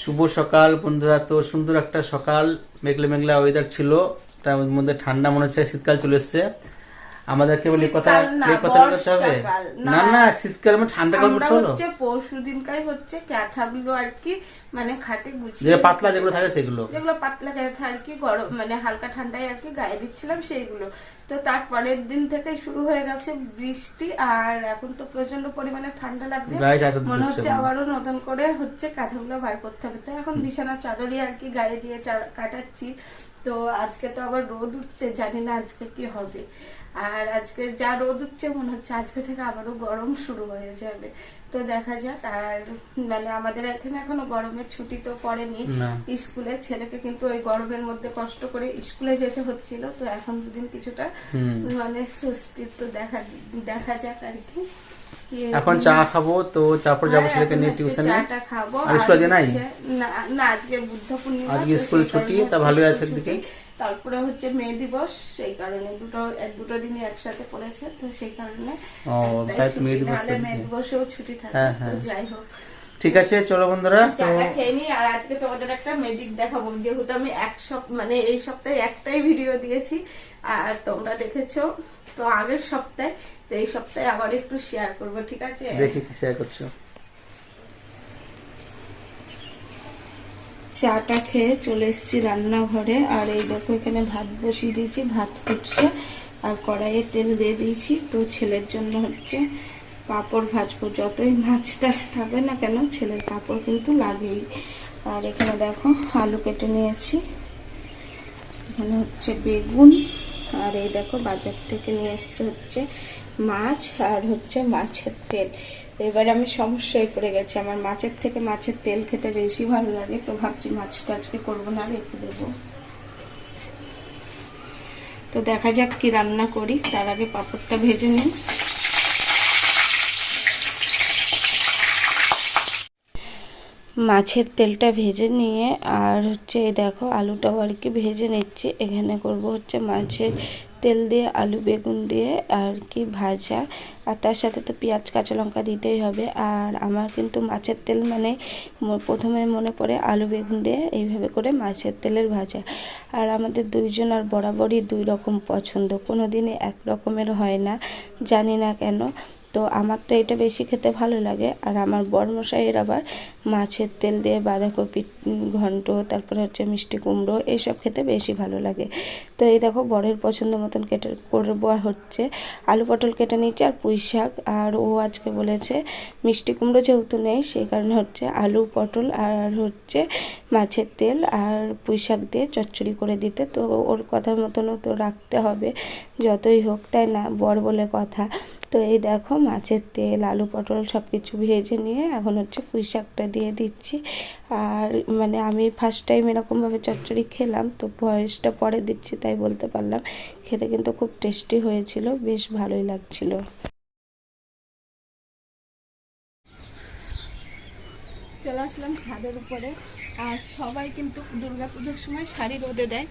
শুভ সকাল বন্ধুরা। তো সুন্দর একটা সকাল, মেঘলা মেঘলা ওয়েদার ছিল, তার মধ্যে ঠান্ডা, মনে হচ্ছে শীতকাল চলে এসছে। আমাদেরকে বলি কথা করতে হবে না, না শীতকাল মানে ঠান্ডা কাল চলো, পরশু দিনকাই হচ্ছে ক্যাথাগুলো আর কি, মানে খাটে গুছিয়ে যে পাতলা যেগুলো থাকে সেগুলো, যেগুলো পাতলা ক্যাথা আর কি, গরম মানে হালকা ঠান্ডায় আর কি গায়ে দিচ্ছিলাম সেইগুলো। তো তারপরের দিন থেকে শুরু হয়ে গেছে বৃষ্টি, আর এখন তো প্রচন্ড পরিমাণে ঠান্ডা লাগছে, মনে হচ্ছে আবারও নতুন করে হচ্ছে কাঁথাগুলো বার করতে হবে। তো এখন বিছানার চাদরই আর কি গায়ে দিয়ে কাটাচ্ছি। তো আজকে তো আবার রোদ উঠছে, জানি না আজকে কি হবে। আর আজকে যা রোদ উঠছে মনে হচ্ছে আজকে থেকে আবারও গরম শুরু হয়ে যাবে। তো দেখা যাক। আর মানে আমাদের এখানে এখনো গরমের ছুটি তো পড়েনি স্কুলে, ছেলেকে কিন্তু ওই গরমের মধ্যে কষ্ট করে স্কুলে যেতে হচ্ছিল। তো এখন দুদিন কিছুটা মানে স্বস্তি, তো দেখা যাক আর কি। এখন চা খাবো, তো তারপর যাবো ছেলেকে নিয়ে টিউশনে। চাটা খাবো। আর স্কুলে যে নাই না, আজকে বুদ্ধ পূর্ণিমা, আজকে স্কুল ছুটি, তা ভালোই আছে একদিকে। তারপরে হচ্ছে মে দিবস, সেই কারণে দুটো দিনই একসাথে পড়েছে, তো সেই কারণে মে দিবসেও ছুটি থাকে। যাই হোক, ঠিক আছে চলো বন্ধুরা, চাটা খেয়ে নি। আর আজকে তোমাদের একটা ম্যাজিক দেখাবো, যেহেতু আমি মানে এই সপ্তাহে একটাই ভিডিও দিয়েছি আর তোমরা দেখেছো তো আগের সপ্তাহে, তো এই সপ্তাহে আবার একটু শেয়ার করবো, ঠিক আছে? দেখি কি শেয়ার করছো। চাটা খেয়ে চলে এসেছি রান্নাঘরে, আর এই দেখো এখানে ভাত বসিয়ে দিয়েছি, ভাত ফুটছে, আর কড়াইয়ে তেল দিয়ে দিয়েছি। তো ছেলের জন্য হচ্ছে পাঁপড় ভাজবো, যতই মাছ টাছ থাকবে না কেন ছেলের পাঁপড় কিন্তু লাগেই। আর এখানে দেখো আলু কেটে নিয়েছি, এখানে হচ্ছে বেগুন, আর এই দেখো বাজার থেকে নিয়ে এসছে হচ্ছে মাছ, আর হচ্ছে মাছের তেল। এবারে আমি সমস্যায় পড়ে গেছি, আমার মাছের থেকে মাছের তেল খেতে বেশি ভালো লাগে, তো ভাবছি মাছটা আজকে করবো না, রেখে দেবো। তো দেখা যাক কি রান্না করি, তার আগে পাঁপড়টা ভেজে নিই। মাছের তেলটা ভেজে নিয়ে আর হচ্ছে এই দেখো আলুটাও আর কি ভেজে নিচ্ছি। এখানে করব হচ্ছে মাছের তেল দিয়ে আলু বেগুন দিয়ে আর কি ভাজা, আর তার সাথে তো পেঁয়াজ কাঁচা লঙ্কা দিতেই হবে। আর আমার কিন্তু মাছের তেল মানে প্রথমে মনে পড়ে আলু বেগুন দিয়ে এইভাবে করে মাছের তেলের ভাজা। আর আমাদের দুইজন আর বরাবরই দুই রকম পছন্দ, কোনো দিনই এক রকমের হয় না, জানি না কেন। তো আমার তো এটা বেশি খেতে ভালো লাগে, আর আমার বরমশাইয়ের আবার মাছের তেল দিয়ে বাঁধাকপি ঘন্ট, তারপরে হচ্ছে মিষ্টি কুমড়ো, এইসব খেতে বেশি ভালো লাগে। তো এই দেখো বরের পছন্দ মতন কেটে করবো, আর হচ্ছে আলু পটল কেটে নিচ্ছি, আর পুঁই শাক। আর ও আজকে বলেছে মিষ্টি কুমড়ো যেহেতু নেই, সেই কারণে হচ্ছে আলু পটল আর হচ্ছে মাছের তেল আর পুঁই শাক দিয়ে চচ্চড়ি করে দিতে। তো ওর কথা মতনও তো রাখতে হবে, যতই হোক, তাই না? বর বলে কথা। তো এই দেখো মাছের তেল আলু পটল সব কিছু ভেজে নিয়ে এখন হচ্ছে পুঁই শাকটা দিয়ে দিচ্ছি। আর মানে আমি ফার্স্ট টাইম এরকমভাবে চচ্চড়ি খেলাম, তো ভয়েসটা পরে দিচ্ছি, তাই বলতে পারলাম। খেতে কিন্তু খুব টেস্টি হয়েছিল, বেশ ভালোই লাগছিল। চলে আসলাম ছাদের উপরে, আর সবাই কিন্তু দুর্গাপুজোর সময় শাড়ি রোদে দেয়,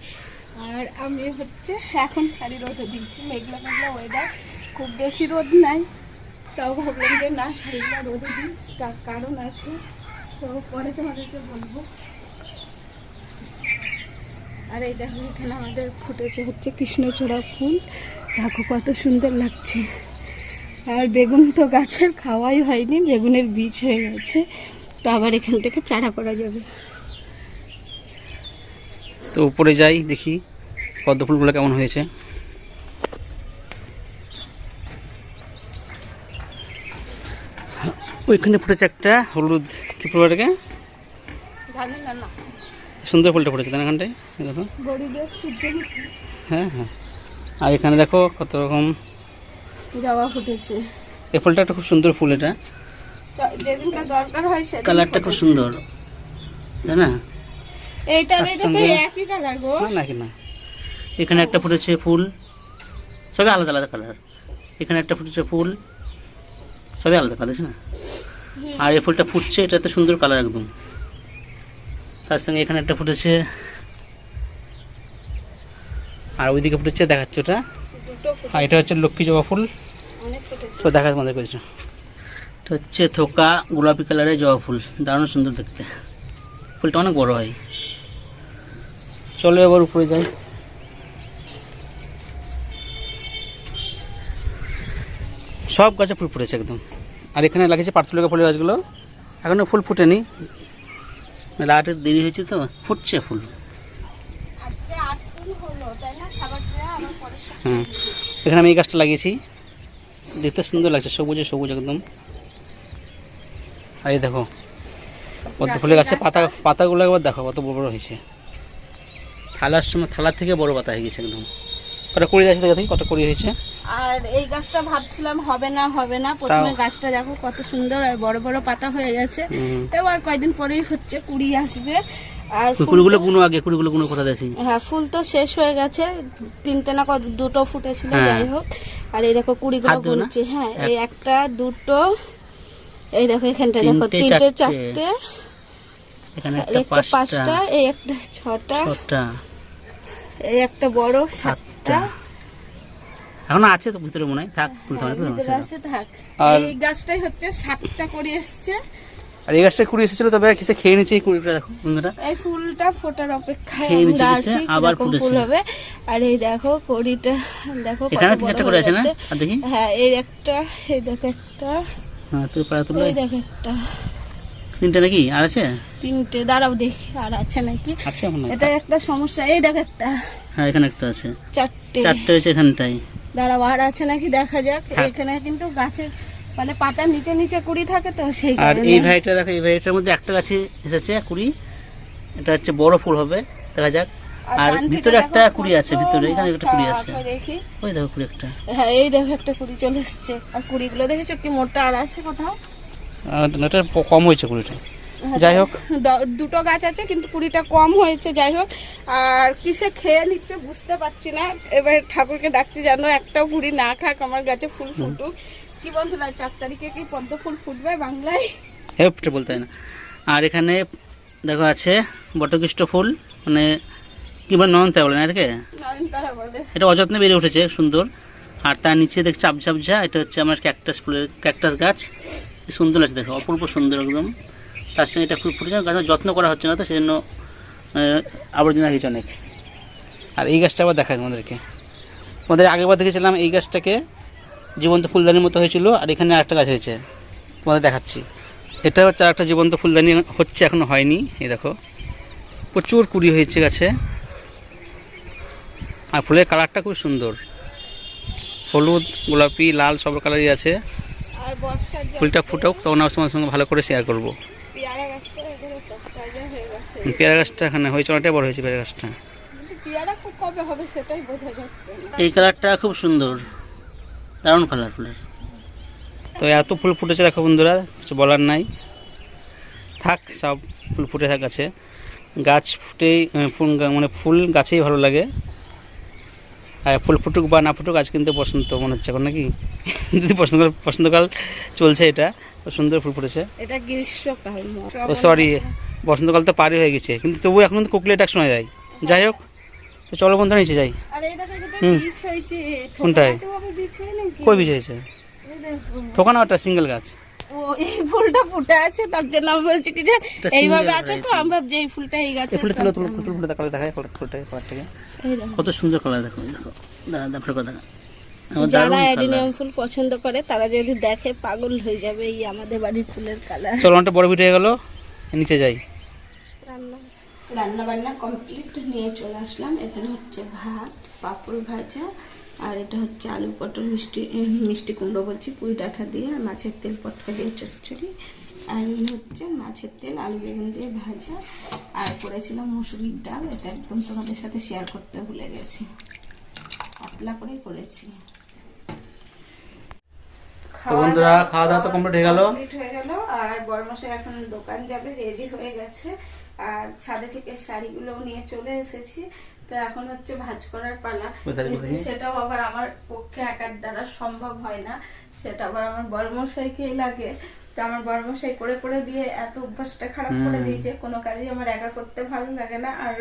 আর আমি হচ্ছে এখন শাড়ি রোদে দিচ্ছি। মেঘলা মেঘলা ওয়েদার, খুব বেশি রোদ নাই, তাও ভাবলাম যে না শাড়িগুলো রোদে দিই, তার কারণ আছে, তো পরে তোমাদেরকে বলবো। আর এই দেখো এখানে আমাদের ফুটেছে হচ্ছে কৃষ্ণচূড়া ফুল, দেখো কত সুন্দর লাগছে। আর বেগুন তো গাছের খাওয়াই হয়নি, বেগুনের বীজ হয়ে গেছে, তো আবার এখান থেকে চারা করা যাবে। তো উপরে যাই দেখি পদ্ম ফুলগুলো কেমন হয়েছে। ওইখানে ফুটেছে একটা হলুদ, কি ফুল এটাকে? সুন্দর ফুলটা ফুটেছে তাই না এখানটায়, দেখো। হ্যাঁ হ্যাঁ, আর এখানে দেখো কত রকম জবা ফুটেছে। এই ফুলটা একটা খুব সুন্দর ফুল, এটা দরকার হয় কালারটা খুব সুন্দর, তাই না? একই কালার গো, নাকি না? এখানে একটা ফুটেছে ফুল, সবই আলাদা আলাদা কালার। এখানে একটা ফুটেছে ফুল, সবই আলাদা কালার, না? আর এই ফুলটা ফুটছে, এটা তো সুন্দর কালার একদম। তার সঙ্গে এখানে একটা ফুটেছে, আর ওইদিকে ফুটেছে দেখাচ্ছে ওটা, আর এটা হচ্ছে লক্ষ্মী জবা ফুল, তো দেখা মজা করেছে। এটা হচ্ছে থোকা গোলাপি কালারের জবা ফুল, দারুণ সুন্দর দেখতে। ফুলটা অনেক বড় হয়। চলো এবার উপরে যাই। সব গাছে ফুল ফুটেছে একদম। আর এখানে লাগিয়েছে পার্থলিকা ফুলের গাছগুলো, এখনো ফুল ফুটেনি, রাতে দেরি হয়েছে তো, ফুটছে ফুল। হ্যাঁ, এখানে আমি এই গাছটা লাগিয়েছি, দেখতে সুন্দর লাগছে, সবুজে সবুজ একদম। আর এই দেখো পদ্ম ফুলের গাছে পাতাগুলো একবার দেখো কত বড় বড় হয়েছে। থালার সময় থালার থেকে বড় পাতা হয়ে গেছে একদম। কটা কুড়ি আছে দেখি কত কুড়ি হয়েছে। আর এই গাছটা ভাবছিলাম হবে না, প্রথমে গাছটা দেখো কত সুন্দর আর বড় বড় পাতা হয়ে গেছে। এবার কয়দিন পরেই হচ্ছে কুড়ি আসবে। আর কুড়িগুলো গুনো আগে, কুড়িগুলো গুনো কোথা দেখি। হ্যাঁ, ফুল তো শেষ হয়ে গেছে, তিনটে না কত দুটো ফুটেছিল, যাই হোক। আর এই দেখো কুড়িগুলো গুনছি। হ্যাঁ, এই একটা দুটো, এই দেখো এখানটা দেখো তিনটে চারটে, এখানে একটা পাঁচটা, এই একটা ছটা, এই একটা বড় সাতটা। এখনো আছে তো ভিতরে মনে হয়, থাক ভিতরে আছে থাক। এই গাছটাই হচ্ছে 7টা করে এসছে। আর এই গাছটা কুড়ি এসেছিল, তবে কিসে খেয়ে নিচ্ছে এই কুড়িটা দেখো বন্ধুরা। এই ফুলটা ফোটার অপেক্ষায় খেয়ে নিচ্ছে, আছে, আবার ফুল হবে। আর এই দেখো কুড়িটা দেখো এখানে তিনটা করে আছে না, আর দেখি। হ্যাঁ, এই একটা, এই দেখো একটা, হ্যাঁ তুই পাড়া তুলো, এই দেখো একটা, তিনটে নাকি আর আছে? তিনটে, দাঁড়াও দেখি আর আছে নাকি। আছে মনে হয়, এটা একটা সমস্যা। এই দেখো একটা, হ্যাঁ এখানে একটা আছে, চারটে হয়েছে এখানটাই। দাঁড়াও আর আছে নাকি দেখা যাক। এখানে কিন্তু গাছের মানে পাতার নিচে নিচে কুড়ি থাকে তো সেই আর কারণে। এই ভাইটা দেখো, এই ভাইটার মধ্যে একটা গাছে এসেছে কুড়ি, এটা হচ্ছে বড় ফুল হবে, দেখা যাক। আর ভিতরে একটা কুড়ি আছে, ভিতরে এখানে একটা কুড়ি আছে, দেখি। ওই দেখো কুড়ি একটা। হ্যাঁ, এই দেখো একটা কুড়ি চলে এসছে। আর কুড়িগুলো দেখেছো কি মোটা, আর আছে কোথাও। এটা কম হয়েছে কুড়িটা, যাই হোক। দুটো গাছ আছে কিন্তু কুড়িটা কম হয়েছে, যাই হোক। আর কিসে খেয়ে নিচ্ছে বুঝতে পারছি না। এবার ঠাকুরকে ডাকছি যেন একটাও কুড়ি না খাক, আমার গাছে ফুল ফুটুক। কি বন্ধুরা, 4 তারিখে কি পদ্ম ফুল ফুটবে বাংলায়? হেপটা বলতে হয় না। আর এখানে দেখো আছে বটকৃষ্ণ ফুল, মানে কি বলে, নয়নতারা বলে না এটাকে, নয়নতারা বলে। এটা অযত্নে বেড়ে উঠেছে সুন্দর। আর তার নিচে দেখছি আবঝা, এটা হচ্ছে আমার ক্যাকটাস ফুলের, ক্যাকটাস গাছ, সুন্দর আছে দেখো, অপূর্ব সুন্দর একদম। তার সঙ্গে এটা ফুল ফুটেছে, গাছের যত্ন করা হচ্ছে না তো সেজন্য আবর্জনা হয়েছে অনেক। আর এই গাছটা আবার দেখায় তোমাদেরকে, তোমাদের আগেবার দেখেছিলাম এই গাছটাকে জীবন্ত ফুলদানির মতো হয়েছিল, আর এখানে আরেকটা গাছ হয়েছে, তোমাদের দেখাচ্ছি। এটা হচ্ছে আরেকটা জীবন্ত ফুলদানি হচ্ছে, এখনো হয়নি। এই দেখো প্রচুর কুড়ি হয়েছে গাছে, আর ফুলের কালারটা খুব সুন্দর, হলুদ গোলাপি লাল সব কালারই আছে। আর বর্ষার ফুলটা ফুটাও, তখন আমার সঙ্গে ভালো করে শেয়ার করবো। পেয়ারা গাছটা এখানে তাজা হয়ে গেছে। পেয়ারা গাছটা এখানে হয়েছে, অনেকটাই বড় হয়েছে পেয়ারা গাছটা। কিন্তু পেয়ারা খুব কবে হবে সেটাই বোঝা যাচ্ছে না। এই কালারটা খুব সুন্দর, দারুণ কালার ফুলের। তো এত ফুল ফুটেছে দেখো বন্ধুরা, কিছু বলার নাই, থাক সব ফুল ফুটে থাক গাছে। গাছ ফুটেই ফুল, মানে ফুল গাছেই ভালো লাগে। আর ফুল ফুটুক বা না ফুটুক, আজ কিন্তু বসন্ত মনে হচ্ছে এখন নাকি, যদি বসন্তকাল চলছে, এটা সুন্দর ফুল ফুটেছে। এটা গ্রীষ্মকাল, ও সরি, বসন্তকাল তো পারই হয়ে গেছে, কিন্তু তবু এখন তো কোকিলের ডাক শোনা যায়। যাই হোক, তো চলো বন্ধুরা নিচে যাই। কোনটায় কই বীজ হয়েছে? থোকানো একটা সিঙ্গেল গাছ, ও এই ফুলটা ফুটে আছে, তার জন্য আমি বলছি কি যে এইভাবে আছে তো, আমি ভাবছি এই ফুলটা এই গাছে। ফুলটা কালার দেখায়, ফুলটাকে কত সুন্দর কালার, দেখো দেখো দাদা। যারা অ্যাডিনিয়াম ফুল পছন্দ করে তারা যদি দেখে পাগল হয়ে যাবে এই আমাদের বাড়ির ফুলের কালার। চলো অনেকটা বড় ভিডিও হয়ে গেল, নিচে যাই। রান্না বান্না কমপ্লিট, নিয়ে চলে আসলাম। এখানে হচ্ছে ভাত, পাঁপড় ভাজা, আর এটা হচ্ছে আলু পটল মিষ্টি কুমড়ো বলছি, পুঁই ডাঁটা দিয়ে, আর মাছের তেল পটকা দিয়ে চচ্চড়ি, আর হচ্ছে মাছের তেল আলু বেগুন দিয়ে ভাজা, আর করেছিলাম মুসুরির ডাল। এটা একদম তোমাদের সাথে শেয়ার করতে ভুলে গেছি, পাতলা করেই করেছি। বন্ধুরা খাওয়া দাওয়া তো কমপ্লিট হয়ে গেল, আর বড়মশাই এখন দোকান যাবে, রেডি হয়ে গেছে। আর ছাদে থেকে শাড়িগুলো নিয়ে চলে এসেছি, তো এখন হচ্ছে ভাঁজ করার পালা। সেটাও আবার আমার পক্ষে একার দ্বারা সম্ভব হয় না, সেটা আবার আমার বড়মশাইকেই লাগে। তো আমার বড়মশাই করে করে দিয়ে এত অভ্যাসটা খারাপ করে দিয়েছে, কোনো কাজই আমার একা করতে ভালো লাগে না, আর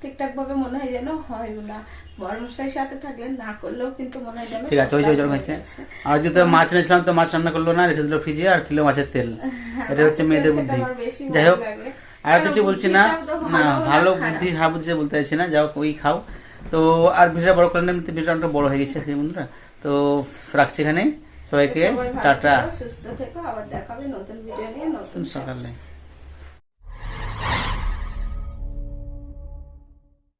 ঠিকঠাক ভাবে মনে হয় যেন হয় না। বড়মশাই সাথে থাকলে না করলেও কিন্তু মনে হয় যেন ঠিক আছে, আর যদি মাছ এনেছিলাম তো মাছ রান্না করলো না, রেখে দিল ফ্রিজে, আর কিলো মাছের তেল। এটা হচ্ছে মেয়েদের বুদ্ধি। যাই হোক, আর কিছু বলছি না, না ভালো বুদ্ধি খারাপ বুদ্ধি বলতে চাইছি না, যাও ওই খাও। তো আর ভিডিওটা বড় করলাম না, ভিডিওটা অনেকটা বড় হয়ে গেছে বন্ধুরা। তো রাখছি এখানে, সবাইকে টাটা, সুস্থ থেকো, আবার দেখাবে নতুন ভিডিও নিয়ে নতুন সকালে।